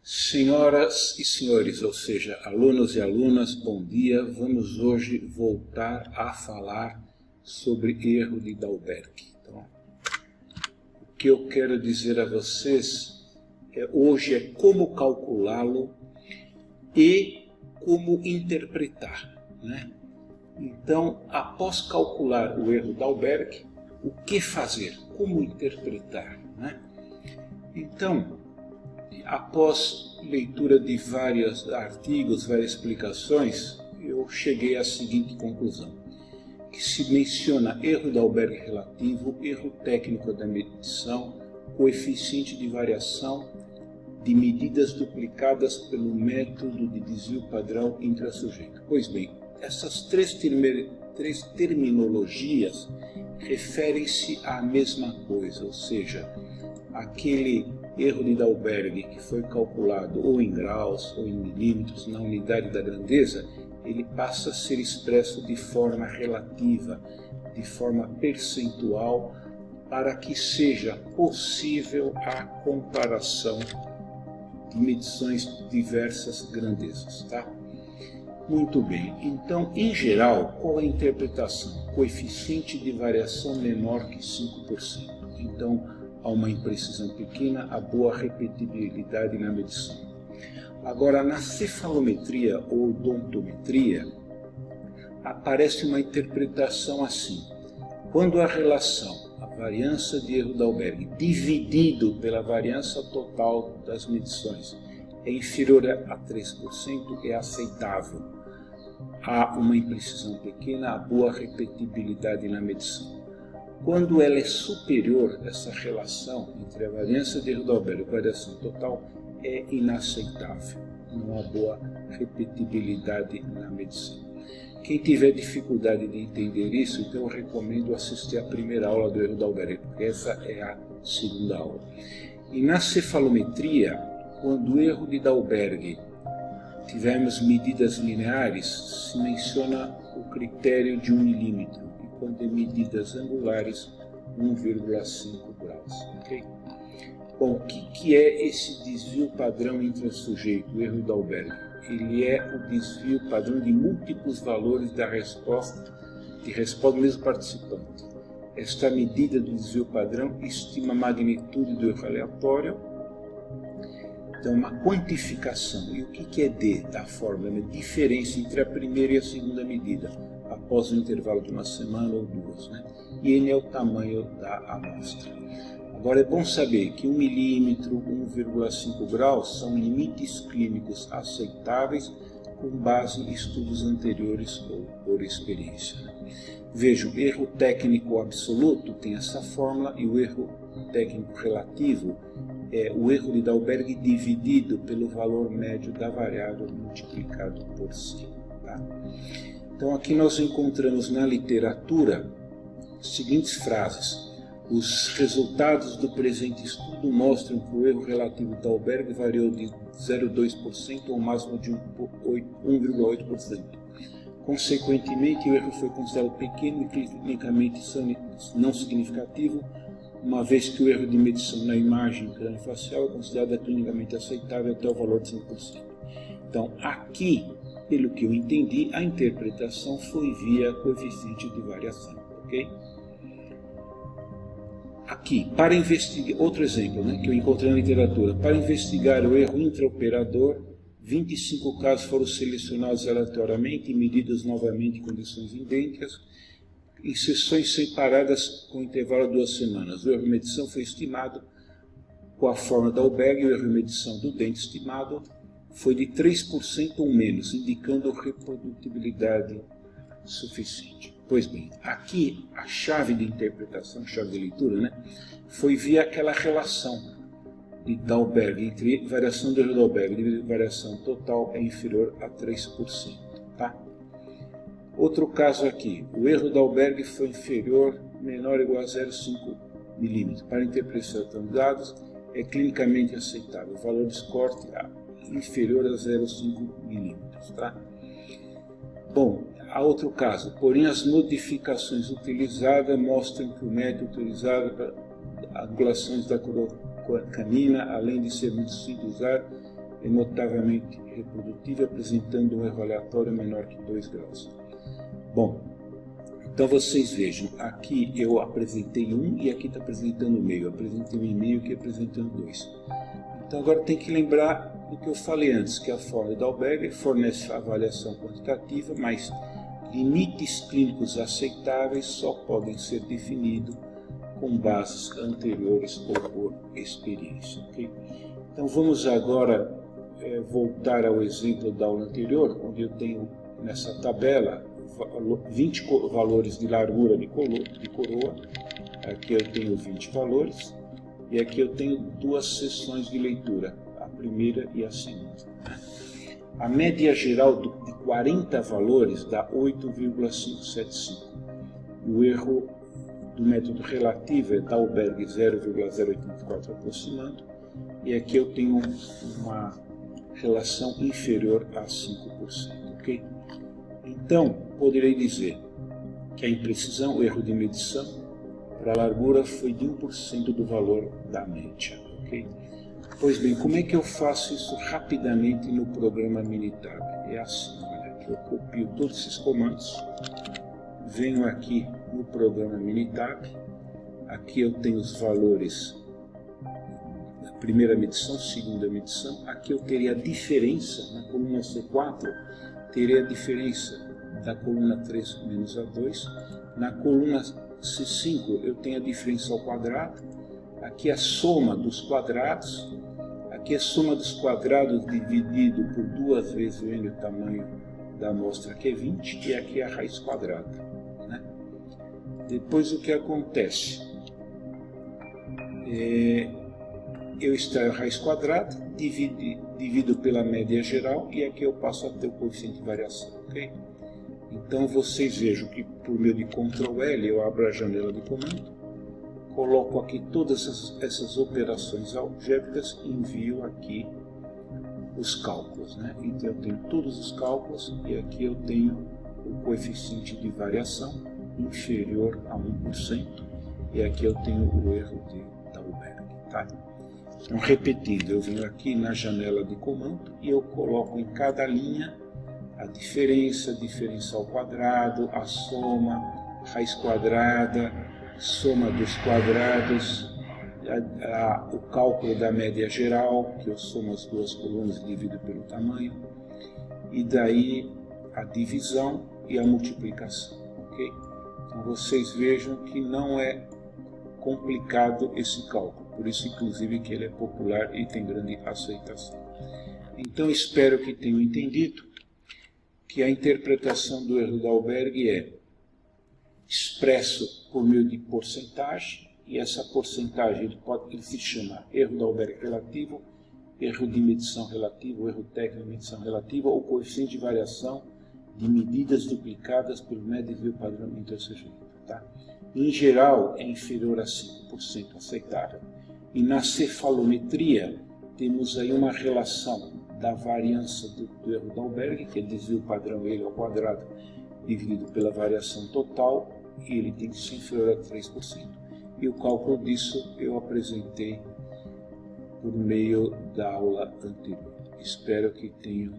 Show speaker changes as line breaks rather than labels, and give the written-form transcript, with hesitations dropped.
Senhoras e senhores, ou seja, alunos e alunas, bom dia. Vamos hoje voltar a falar sobre erro de Dalberg. Então, o que eu quero dizer a vocês hoje é como calculá-lo e como interpretar, né? Então, após calcular o erro Dalberg, o que fazer? Como interpretar, né? Então, após leitura de vários artigos, várias explicações, eu cheguei à seguinte conclusão: que se menciona erro Dalberg relativo, erro técnico da medição, coeficiente de variação de medidas duplicadas pelo método de desvio padrão intrassujeito. Pois bem, essas três terminologias referem-se à mesma coisa, ou seja, aquele erro de Dalberg que foi calculado ou em graus ou em milímetros na unidade da grandeza, ele passa a ser expresso de forma relativa, de forma percentual, para que seja possível a comparação de medições de diversas grandezas, tá? Muito bem, então, em geral, qual é a interpretação? Coeficiente de variação menor que 5%. Então, há uma imprecisão pequena, há boa repetibilidade na medição. Agora, na cefalometria ou odontometria, aparece uma interpretação assim: quando a relação, a variância de erro Dalberg, dividido pela variância total das medições, é inferior a 3%, é aceitável. Há uma imprecisão pequena, há boa repetibilidade na medição. Quando ela é superior, essa relação entre a variância de erro Dalberg e a variação total é inaceitável. Não há boa repetibilidade na medição. Quem tiver dificuldade de entender isso, então eu recomendo assistir à primeira aula do erro Dalberg, porque essa é a segunda aula. E na cefalometria, quando o erro de Dalberg tivermos medidas lineares, se menciona o critério de 1 milímetro. Quando é medidas angulares, 1,5 graus. Okay? Bom, o que é esse desvio padrão intrassujeito, o erro Dalberg? Ele é o desvio padrão de múltiplos valores da resposta do mesmo participante. Esta medida do desvio padrão estima a magnitude do erro aleatório. Então, uma quantificação. E o que é D da fórmula? A diferença entre a primeira e a segunda medida, após um intervalo de uma semana ou duas, né? E N é o tamanho da amostra. Agora é bom saber que 1 milímetro, 1,5 graus são limites clínicos aceitáveis com base em estudos anteriores ou por experiência, né? Vejam, erro técnico absoluto tem essa fórmula e o erro técnico relativo é o erro de Dalberg dividido pelo valor médio da variável multiplicado por 5. Tá? Então aqui nós encontramos na literatura as seguintes frases: os resultados do presente estudo mostram que o erro relativo de Dalberg variou de 0,2% ao máximo de 1,8%. Consequentemente, o erro foi considerado pequeno e clinicamente não significativo, uma vez que o erro de medição na imagem crâniofacial é considerado clinicamente aceitável até o valor de 5%. Então, aqui, pelo que eu entendi, a interpretação foi via coeficiente de variação, ok? Aqui, para investigar, outro exemplo, né, que eu encontrei na literatura, para investigar o erro intraoperador, 25 casos foram selecionados aleatoriamente e medidos novamente em condições idênticas, em sessões separadas com intervalo de 2 semanas. O erro de medição foi estimado com a fórmula Dalberg e o erro de medição do dente estimado foi de 3% ou menos, indicando reprodutibilidade suficiente. Pois bem, aqui a chave de interpretação, a chave de leitura, né, foi via aquela relação de Dalberg, entre variação do erro Dalberg e variação total é inferior a 3%. Tá? Outro caso aqui, o erro Dalberg foi inferior, menor ou igual a 0,5 milímetro. Para interpretação de dados, é clinicamente aceitável. O valor de corte inferior a 0,5 milímetros. Tá? Bom, há outro caso, porém as modificações utilizadas mostram que o método utilizado para angulações da coroa canina, além de ser muito simples de usar, é notavelmente reprodutível, apresentando um erro aleatório menor que 2 graus. Bom, então vocês vejam, aqui eu apresentei 1 e aqui está apresentando meio. Eu apresentei 1,5 e aqui apresentando 2. Então agora tem que lembrar do que eu falei antes, que a fórmula da Alberger fornece a avaliação quantitativa, mas limites clínicos aceitáveis só podem ser definidos com bases anteriores ou por experiência. Okay? Então vamos agora voltar ao exemplo da aula anterior, onde eu tenho nessa tabela 20 valores de largura de coroa. Aqui eu tenho 20 valores e aqui eu tenho 2 seções de leitura, a primeira e a segunda. A média geral de 40 valores dá 8,575. O erro do método relativo é Dalberg 0,084 aproximando, e aqui eu tenho uma relação inferior a 5%. Okay? Então, poderei dizer que a imprecisão, o erro de medição, para a largura foi de 1% do valor da média. Okay? Pois bem, como é que eu faço isso rapidamente no programa Minitab? É assim, olha, aqui eu copio todos esses comandos, venho aqui no programa Minitab, aqui eu tenho os valores da primeira medição, segunda medição, aqui eu teria a diferença, na coluna C4, teria a diferença da coluna 3 menos A2, na coluna C5 eu tenho a diferença ao quadrado, aqui a soma dos quadrados, aqui a soma dos quadrados dividido por 2 vezes o n, o tamanho da amostra, que é 20, e aqui a raiz quadrada. Né? Depois o que acontece? Eu extraio a raiz quadrada, divido pela média geral, e aqui eu passo a ter o coeficiente de variação. Okay? Então vocês vejam que por meio de Ctrl L eu abro a janela de comando, coloco aqui todas essas operações algébricas e envio aqui os cálculos. Né? Então eu tenho todos os cálculos e aqui eu tenho o coeficiente de variação inferior a 1% e aqui eu tenho o erro de Dalberg. Tá? Então, repetindo, eu venho aqui na janela de comando e eu coloco em cada linha a diferença ao quadrado, a soma, raiz quadrada, soma dos quadrados, o cálculo da média geral, que eu somo as 2 colunas e divido pelo tamanho, e daí a divisão e a multiplicação. Okay? Então vocês vejam que não é complicado esse cálculo, por isso inclusive que ele é popular e tem grande aceitação. Então espero que tenham entendido que a interpretação do erro da Dalberg é expresso por meio de porcentagem, e essa porcentagem ele se chama erro da Dalberg relativo, erro de medição relativo, erro técnico de medição relativa ou coeficiente de variação de medidas duplicadas pelo médio desvio padrão intersejeito. Tá? Em geral, é inferior a 5%, aceitável. E na cefalometria, temos aí uma relação da variância do erro da Dalberg, que é desvio padrão ele ao quadrado, dividido pela variação total, e ele tem que ser inferior a 3%. E o cálculo disso eu apresentei por meio da aula anterior. Espero que tenham